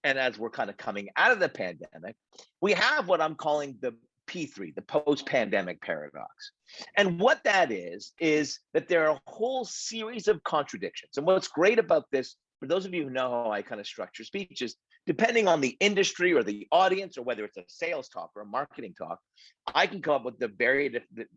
and as we're kind of coming out of the pandemic, we have what I'm calling the P3, the post-pandemic paradox. And what that is that there are a whole series of contradictions. And what's great about this, for those of you who know how I kind of structure speeches, depending on the industry or the audience, or whether it's a sales talk or a marketing talk, I can come up with the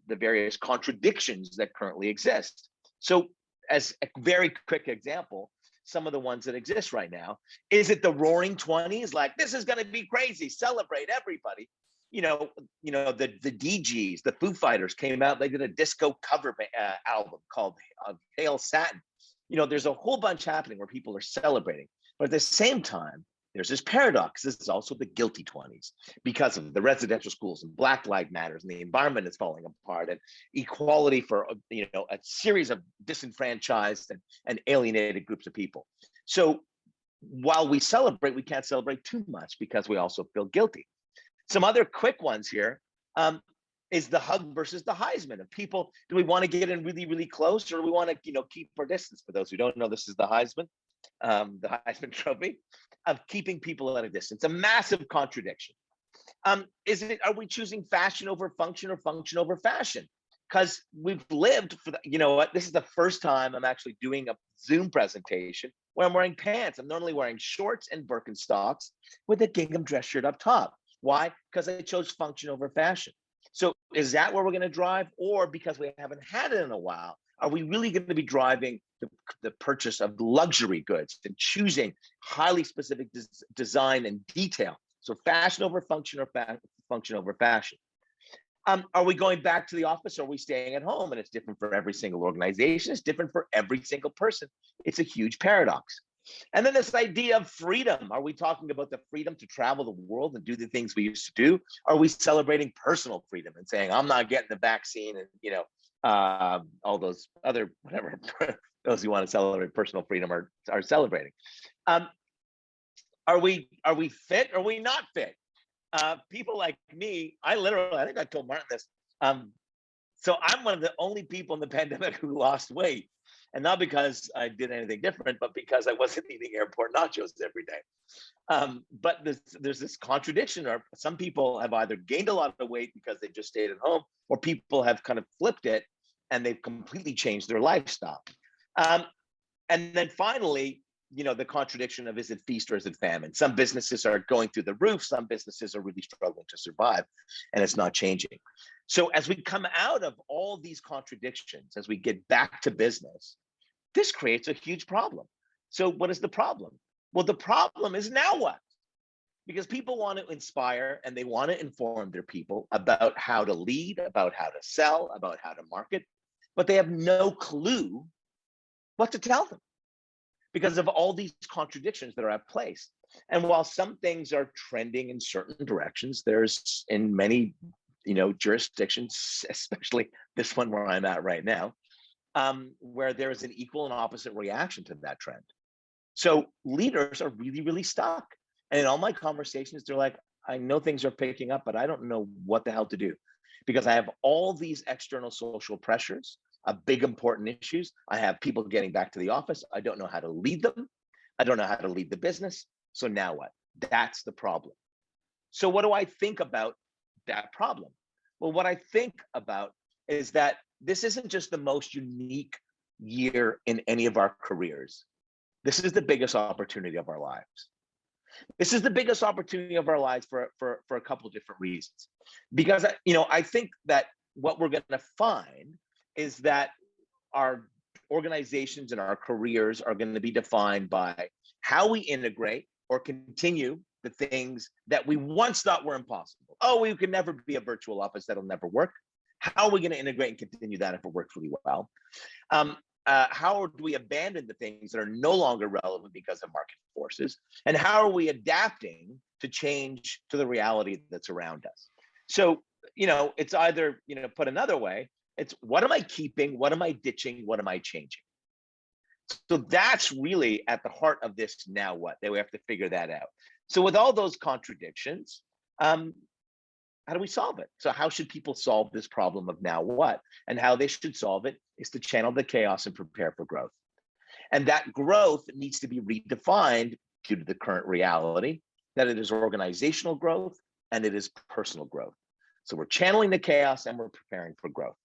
various contradictions that currently exist. So as a very quick example, some of the ones that exist right now, is it the roaring 20s? Like, this is going to be crazy, celebrate everybody. The DGs, the Foo Fighters came out, they did a disco cover album called Hail Satin. There's a whole bunch happening where people are celebrating, but at the same time, there's this paradox. This is also the guilty 20s because of the residential schools and Black Lives Matters, and the environment is falling apart, and equality for a series of disenfranchised and alienated groups of people. So while we celebrate, we can't celebrate too much because we also feel guilty. Some other quick ones here is the hug versus the Heisman of people. Do we want to get in really, really close, or do we want to, keep our distance? For those who don't know, this is the Heisman Trophy, of keeping people at a distance. A massive contradiction. Are we choosing fashion over function, or function over fashion? Because we've lived for this is the first time I'm actually doing a Zoom presentation where I'm wearing pants. I'm normally wearing shorts and Birkenstocks with a gingham dress shirt up top. Why? Because I chose function over fashion. So is that where we're going to drive? Or because we haven't had it in a while, are we really going to be driving the purchase of luxury goods and choosing highly specific design and detail? So fashion over function, or function over fashion. Are we going back to the office, or are we staying at home? And it's different for every single organization. It's different for every single person. It's a huge paradox. And then this idea of freedom. Are we talking about the freedom to travel the world and do the things we used to do? Are we celebrating personal freedom and saying, I'm not getting the vaccine, and all those other, whatever, those who want to celebrate personal freedom are celebrating. Are we fit? Or are we not fit? People like me, I think I told Martin this. So I'm one of the only people in the pandemic who lost weight. And not because I did anything different, but because I wasn't eating airport nachos every day. But there's this contradiction, or some people have either gained a lot of weight because they just stayed at home, or people have kind of flipped it and they've completely changed their lifestyle. And then finally, the contradiction of, is it feast or is it famine? Some businesses are going through the roof. Some businesses are really struggling to survive, and it's not changing. So as we come out of all these contradictions, as we get back to business, this creates a huge problem. So what is the problem? Well, the problem is, now what? Because people want to inspire and they want to inform their people about how to lead, about how to sell, about how to market, but they have no clue what to tell them because of all these contradictions that are at place. And while some things are trending in certain directions, there's in many jurisdictions, especially this one where I'm at right now, where there is an equal and opposite reaction to that trend. So leaders are really, really stuck. And in all my conversations, they're like, I know things are picking up, but I don't know what the hell to do, because I have all these external social pressures, big important issues. I have people getting back to the office. I don't know how to lead them. I don't know how to lead the business. So now what? That's the problem. So what do I think about that problem? Well, what I think about is that this isn't just the most unique year in any of our careers. This is the biggest opportunity of our lives. This is the biggest opportunity of our lives for a couple of different reasons. Because, I think that what we're going to find is that our organizations and our careers are going to be defined by how we integrate or continue the things that we once thought were impossible. Oh, we can never be a virtual office. That'll never work. How are we going to integrate and continue that if it works really well? How do we abandon the things that are no longer relevant because of market forces? And how are we adapting to change to the reality that's around us? So, it's either, put another way, it's what am I keeping? What am I ditching? What am I changing? So that's really at the heart of this now what, that we have to figure that out. So with all those contradictions, how do we solve it? So how should people solve this problem of now what? And how they should solve it is to channel the chaos and prepare for growth. And that growth needs to be redefined due to the current reality, that it is organizational growth and it is personal growth. So we're channeling the chaos and we're preparing for growth.